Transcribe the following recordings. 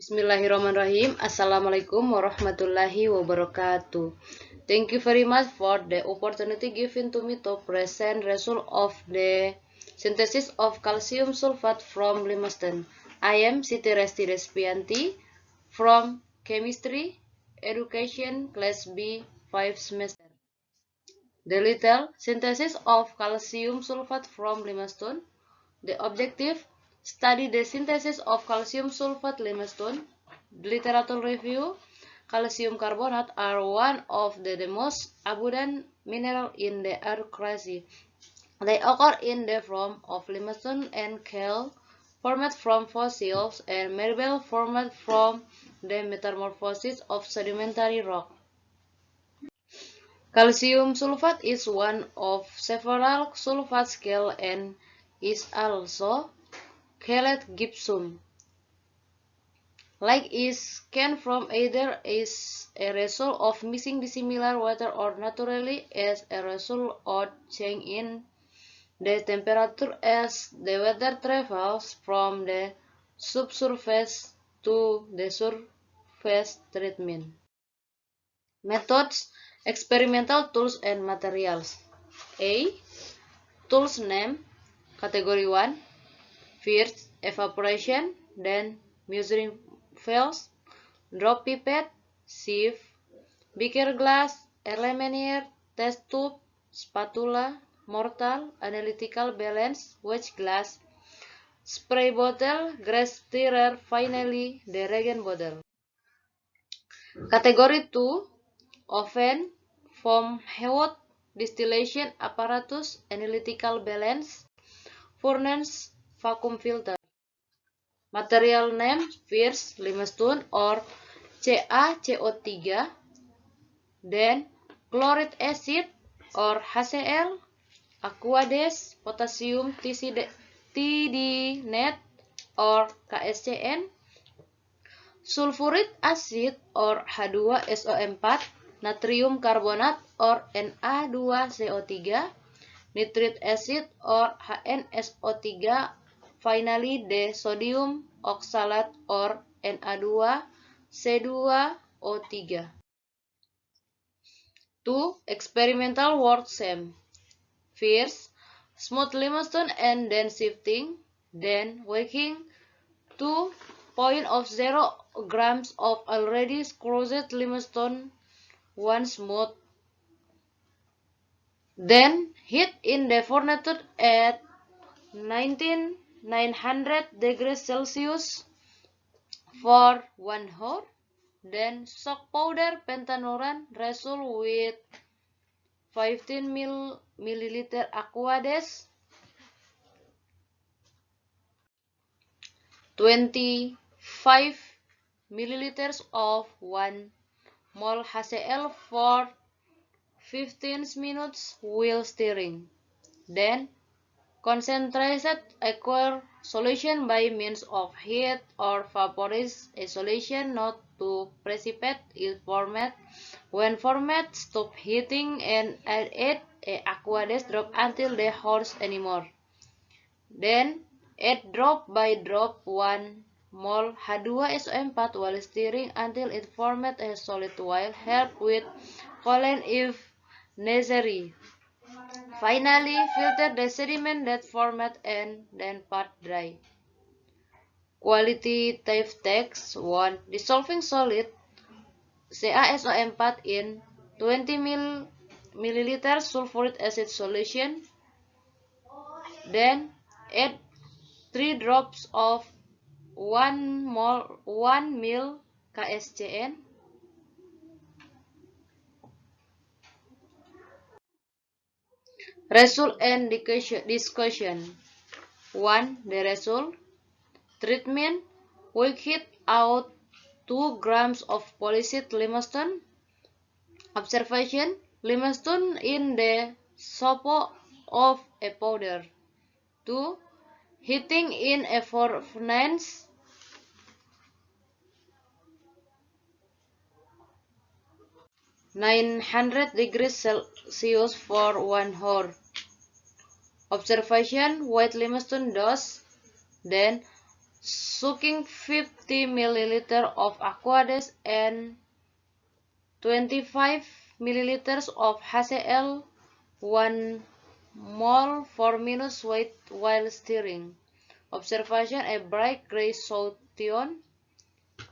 Bismillahirrahmanirrahim. Assalamualaikum warahmatullahi wabarakatuh. Thank you very much for the opportunity given to me to present result of the synthesis of calcium sulfate from limestone. I am Siti Resti Respianti from Chemistry Education Class B 5 semester. The little synthesis of calcium sulfate from limestone. The objective: study the synthesis of calcium sulfate limestone. Literature review: calcium carbonate are one of the most abundant minerals in the earth crust. They occur in the form of limestone and coal, formed from fossils, and marble formed from the metamorphosis of sedimentary rock. Calcium sulfate is one of several sulfate scales and is also called gypsum. Like is can from either as a result of mixing dissimilar water or naturally as a result of change in the temperature as the water travels from the subsurface to the surface treatment. Methods, experimental tools and materials. A. Tools name. Category 1. First, evaporation, then measuring wells, drop pipette, sieve, beaker glass, air test tube, spatula, mortal, analytical balance, wedge glass, spray bottle, grass stirrer, finally the reagent bottle. Category 2, oven, foam heat, distillation apparatus, analytical balance, furnace, vacuum filter. Material name: first, limestone or CaCO3, then chloric acid or HCl, aqueous, potassium thioethylate or KSCN, sulfuric acid or H2SO4, natrium carbonate or Na2CO3, nitric acid or HNSO3, finally the sodium oxalate or Na2C2O3. 2. Experimental work same. First, smooth limestone and then sifting, then weighing 2.0 grams of already crushed limestone, 1 smooth. Then heat in the furnace at 900 degrees Celsius for 1 hour. Then soak powder pentanuran result with 15 milliliter aqueous, 25 milliliters of 1 mole HCl for 15 minutes while stirring. Then concentrated aqueous solution by means of heat or vaporized solution not to precipitate is formed. When formed, stop heating and add a aqueous drop until the horse anymore. Then add drop by drop 1 mole H2SO4 while stirring until it formed a solid while help with coolant if necessary. Finally, filter the sediment that formed and then pat dry. Qualitative text 1. Dissolving solid CaSO4 in 20 milliliter sulfuric acid solution. Then add 3 drops of 1 ml KSCN. Result and discussion. 1. The result. Treatment: we heat out 2 grams of polished limestone. Observation: limestone in the shape of a powder. 2. Heating in a furnace. 900 degrees Celsius for 1 hour. Observation: white limestone dose. Then soaking 50 ml of Aquades and 25 ml of HCl, 1 mole 4 minutes wait while stirring. Observation a bright gray solution,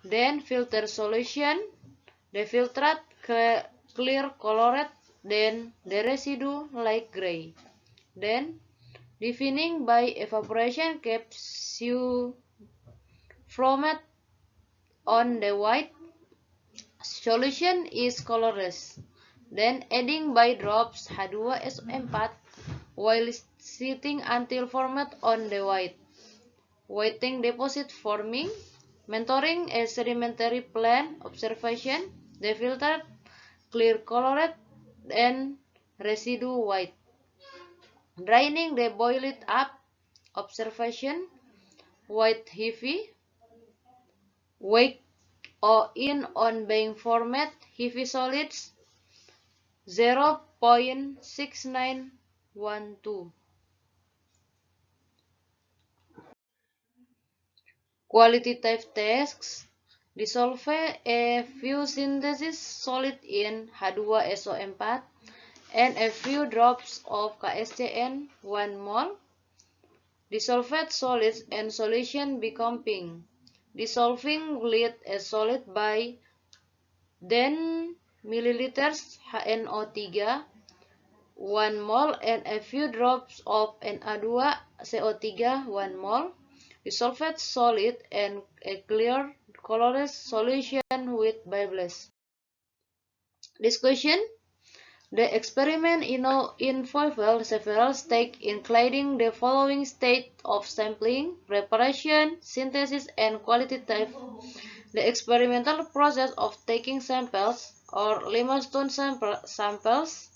then filter solution, the filtrate clear colored, then the residue light gray. Then defining by evaporation keeps you format on the white solution is colorless. Then adding by drops H2SO4 while sitting until format on the white. Waiting deposit forming. Mentoring a sedimentary plant observation. The filter clear colored and residue white. Draining the boiled up observation. White heavy. Wake or in on being format heavy solids 0.6912. Qualitative tests dissolve a few synthesis solid in H2SO4 and a few drops of KSCN 1 mole. Dissolved solids and solution become pink. Dissolving lead a solid by 10 milliliters HNO3 1 mole and a few drops of Na2CO3 1 mole. Dissolved solid and a clear colorless solution with bubbles. Discussion. The experiment involved several steps including the following stage of sampling, preparation, synthesis, and qualitative. The experimental process of taking samples or limestone samples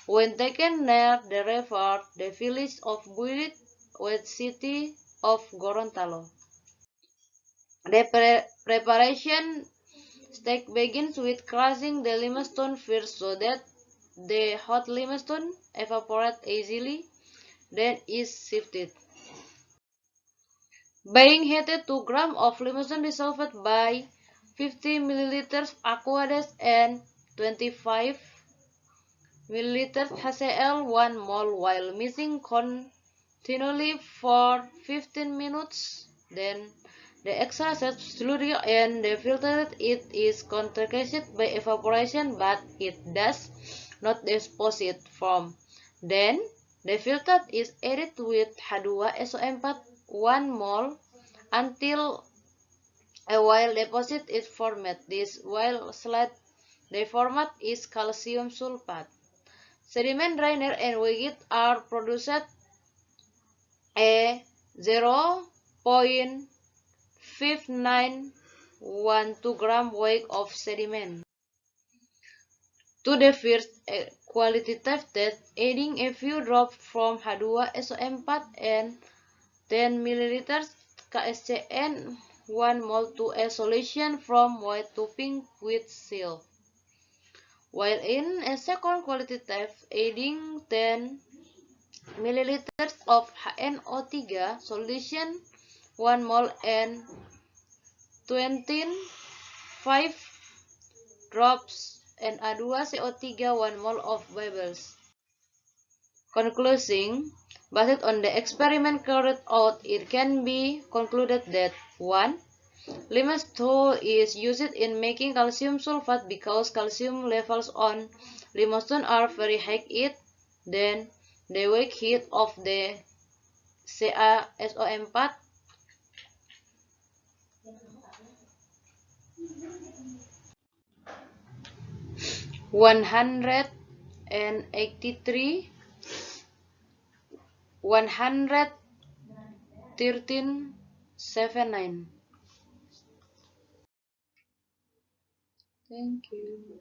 when taken near the river, the village of Builit, with city of Gorontalo. The preparation stage begins with crushing the limestone first so that the hot limestone evaporates easily, then is sifted. Being heated 2 grams of limestone dissolved by 50 milliliters Aquades and 25 milliliters HCl 1 mole while mixing continually for 15 minutes. Then the extracted slurry and the filtered it is concentrated by evaporation, but it does not deposit from. Then the filtered is added with H2SO4 1 mole until a while deposit is formed. This while slide the format is calcium sulfate. Sediment drainer and wigget are produced a 0.5912 gram weight of sediment. To the first qualitative test, adding a few drops from H2SO4 and 10 milliliters KSCN 1 mole to a solution from white to pink with seal. While in a second qualitative, adding 10 milliliters of HNO3 solution 1 mole and 25 drops Na2CO3 1 mole of bubbles. Concluding, based on the experiment carried out, it can be concluded that 1. Limestone is used in making calcium sulfate because calcium levels on limestone are very high. Then the weak heat of the CaSO4 183 113.79. Thank you.